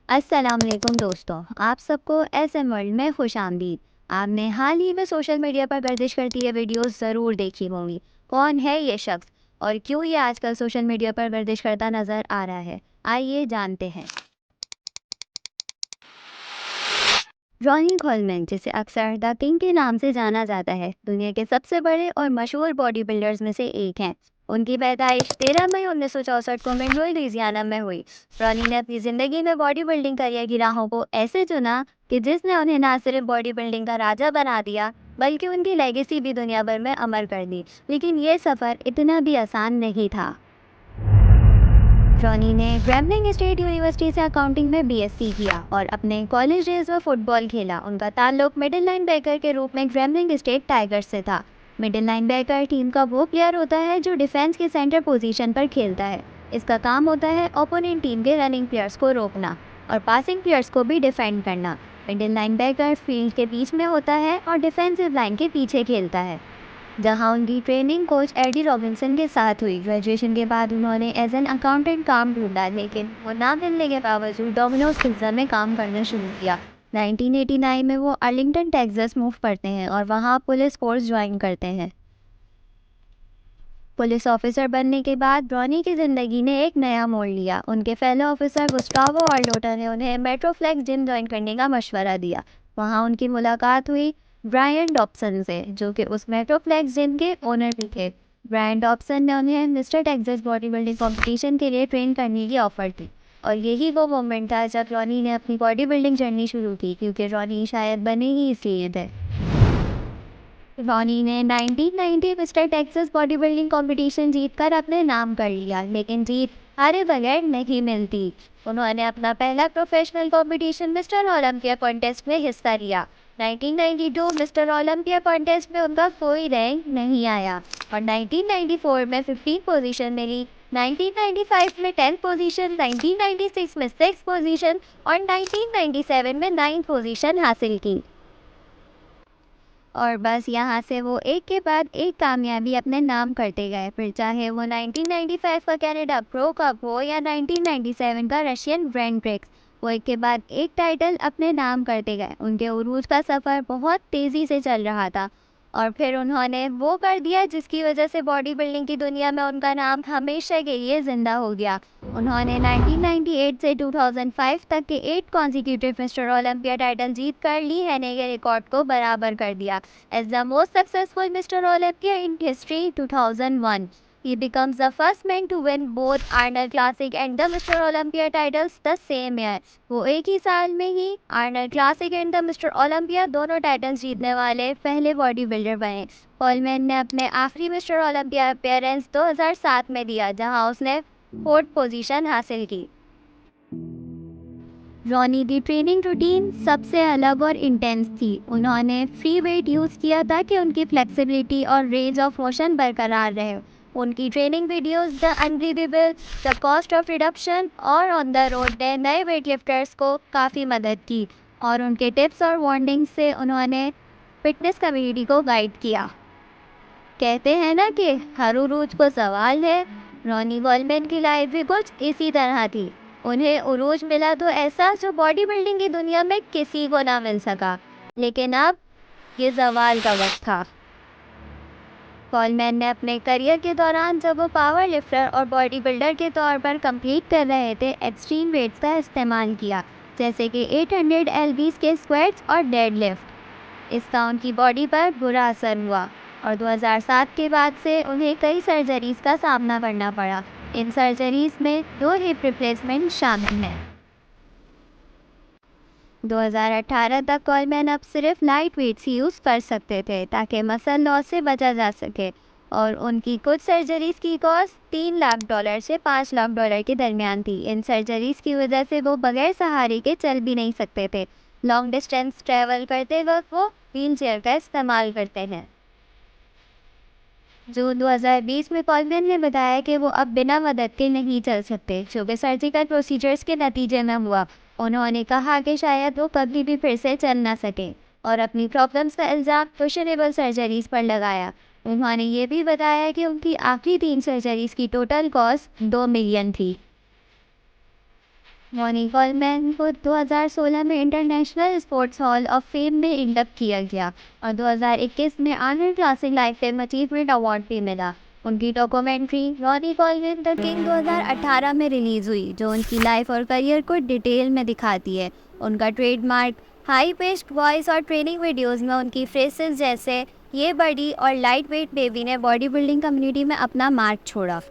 अस्सलाम वालेकुम दोस्तों, आप सबको एसएम वर्ल्ड में खुश आमदीद। आपने हाल ही में सोशल मीडिया पर गर्दिश करती है वीडियोस ज़रूर देखी होंगी। कौन है ये शख्स और क्यों ये आजकल सोशल मीडिया पर गर्दिश करता नज़र आ रहा है, आइए जानते हैं। रॉनी कोलमैन, जिसे अक्सर द किंग के नाम से जाना जाता है, दुनिया के सबसे बड़े और मशहूर बॉडी बिल्डर्स में से एक हैं। उनकी पैदाइश 13 मई 1964 को मिनरोल, लुइसियाना में हुई। रॉनी ने अपनी ज़िंदगी में बॉडी बिल्डिंग करियर की राहों को ऐसे चुना कि जिसने उन्हें न सिर्फ बॉडी बिल्डिंग का राजा बना दिया, बल्कि उनकी लेगेसी भी दुनिया भर में अमर कर दी। लेकिन ये सफ़र इतना भी आसान नहीं था। रॉनी ने ग्रेमलिन स्टेट यूनिवर्सिटी से अकाउंटिंग में बीएससी किया और अपने कॉलेज डेज में फुटबॉल खेला। उनका ताल्लुक मिडिल लाइन बैकर के रूप में ग्रेमलिन स्टेट टाइगर्स से था। मिडिल लाइन बैकर टीम का वो प्लेयर होता है जो डिफेंस के सेंटर पोजीशन पर खेलता है। इसका काम होता है ओपोनेंट टीम के रनिंग प्लेयर्स को रोकना और पासिंग प्लेयर्स को भी डिफेंड करना। मिडिल लाइन बैकर फील्ड के बीच में होता है और डिफेंसिव लाइन के पीछे खेलता है, जहां उनकी ट्रेनिंग कोच एडी रॉबिन्सन के साथ हुई। ग्रेजुएशन के बाद उन्होंने एज एन अकाउंटेंट काम ढूंढा, लेकिन वो ना मिलने के बावजूद डोमिनोज पिज्ज़ा में काम करना शुरू किया। 1989 में वो अर्लिंगटन टेक्सास मूव करते हैं और वहां पुलिस फोर्स ज्वाइन करते हैं। पुलिस ऑफिसर बनने के बाद रॉनी की ज़िंदगी ने एक नया मोड़ लिया। उनके फेलो ऑफिसर गुस्टावो आर्लोटा ने उन्हें मेट्रोफ्लेक्स जिम ज्वाइन करने का मशवरा दिया। वहां उनकी मुलाकात हुई ब्रायन डॉब्सन से, जो कि उस मेट्रोफ्लेक्स जिम के ओनर भी थे। ब्रायन डॉब्सन ने उन्हें mister Texas body building competition के लिए ट्रेन करने की ऑफ़र दी, और यही वो मोमेंट था जब रॉनी ने अपनी बॉडी बिल्डिंग जर्नी शुरू की, क्योंकि रॉनी शायद बने ही इसलिए थे। रॉनी ने 1990 mister Texas body building competition जीतकर अपने नाम कर लिया, लेकिन जीत हारे बगैर नहीं मिलती। उन्होंने अपना पहला professional competition mister Olympia contest में हिस्सा लिया। 1992 मिस्टर ओलंपिया कॉन्टेस्ट में उनका कोई रैंक नहीं आया और 1994 में 15 पोजीशन मिली। 1995 में 10 पोजीशन, 1996 में 6 पोजीशन और 1997 में 9 पोजीशन हासिल की। और बस यहाँ से वो एक के बाद एक कामयाबी अपने नाम करते गए। फिर चाहे वो 1995 का कनाडा प्रो कप हो या 1997 का रशियन ग्रैंड प्रिक्स, वो एक के बाद एक टाइटल अपने नाम करते गए। उनके उरूज का सफ़र बहुत तेज़ी से चल रहा था और फिर उन्होंने वो कर दिया जिसकी वजह से बॉडी बिल्डिंग की दुनिया में उनका नाम हमेशा के लिए ज़िंदा हो गया। उन्होंने 1998 से 2005 तक के 8 कॉन्जिक्यूटिव मिस्टर ओलंपिया टाइटल जीत कर ली हैने के रिकॉर्ड को बराबर कर दिया। As the most successful Mr Olympia in history 2001, he becomes the first man to win both Arnold Classic and the Mr. Olympia titles the same year। वो एक ही साल में ही Arnold Classic and the Mister Olympia दोनों titles जीतने वाले पहले बॉडी बिल्डर बने। कोलमैन ने अपने आखिरी मिस्टर ओलंपिया अपीयरेंस 2007 में दिया, जहां उसने 4th पोजीशन हासिल की। रॉनी की ट्रेनिंग रूटीन सबसे अलग और इंटेंस थी। उन्होंने फ्री वेट यूज़ किया ताकि उनकी फ्लेक्सिबिलिटी और रेंज ऑफ मोशन बरकरार रहे। उनकी training videos the unbelievable, the cost of reduction और ऑन द रोड ने नए वेट लिफ्टर्स को काफ़ी मदद की, और उनके टिप्स और वार्निंग्स से उन्होंने फिटनेस कम्युनिटी को गाइड किया। कहते हैं ना कि हर उरूज को सवाल है। रॉनी कोलमैन की लाइफ भी कुछ इसी तरह थी। उन्हें उरूज मिला तो ऐसा जो बॉडी बिल्डिंग की दुनिया में किसी को ना मिल सका, लेकिन अब ये सवाल का वक्त था। कोलमैन ने अपने करियर के दौरान, जब वो पावर लिफ्टर और बॉडी बिल्डर के तौर पर compete कर रहे थे, एक्सट्रीम वेट्स का इस्तेमाल किया, जैसे कि 800 एलबीज के स्क्वाट्स और डेड लिफ्ट। इसका उनकी बॉडी पर बुरा असर हुआ और 2007 के बाद से उन्हें कई सर्जरीज का सामना करना पड़ा। इन सर्जरीज में 2 हिप रिप्लेसमेंट शामिल हैं। 2018 तक कोलमैन अब सिर्फ लाइट वेट्स ही यूज़ कर सकते थे ताकि मसल लॉस से बचा जा सके, और उनकी कुछ सर्जरीज की कॉस्ट $3 लाख से $5 लाख के दरमियान थी। इन सर्जरीज की वजह से वो बगैर सहारे के चल भी नहीं सकते थे। लॉन्ग डिस्टेंस ट्रैवल करते वक्त वो व्हील चेयर का इस्तेमाल करते हैं। जून 2020 में कोलमैन ने बताया कि वो अब बिना मदद के नहीं चल सकते, जो कि सर्जिकल प्रोसीजर्स के नतीजे में हुआ। उन्होंने कहा कि शायद वो कभी भी फिर से चल ना सके, और अपनी प्रॉब्लम्स का इल्ज़ाम क्वेश्चनेबल सर्जरीज पर लगाया। उन्होंने ये भी बताया कि उनकी आखिरी 3 सर्जरीज की टोटल कॉस्ट $2 मिलियन थी। रॉनी कॉलमैन को 2016 में international sports hall of fame में इंडक्ट किया गया और 2021 में Arnold classic life time achievement award भी मिला। उनकी documentary Ronnie Coleman the king 2018 में रिलीज़ हुई, जो उनकी लाइफ और करियर को डिटेल में दिखाती है। उनका ट्रेडमार्क हाई पिच्ड वॉइस और ट्रेनिंग वीडियोस में उनकी फ्रेसेस जैसे ये बड़ी और लाइट वेट बेबी ने बॉडी बिल्डिंग कम्युनिटी में अपना मार्क छोड़ा।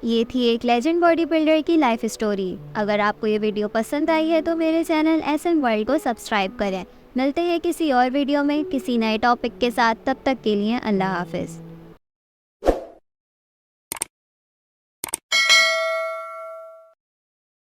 ये थी एक लेजेंड बॉडी बिल्डर की लाइफ स्टोरी। अगर आपको ये वीडियो पसंद आई है तो मेरे चैनल एसएम वर्ल्ड को सब्सक्राइब करें। मिलते हैं किसी और वीडियो में किसी नए टॉपिक के साथ, तब तक के लिए अल्लाह हाफिज़।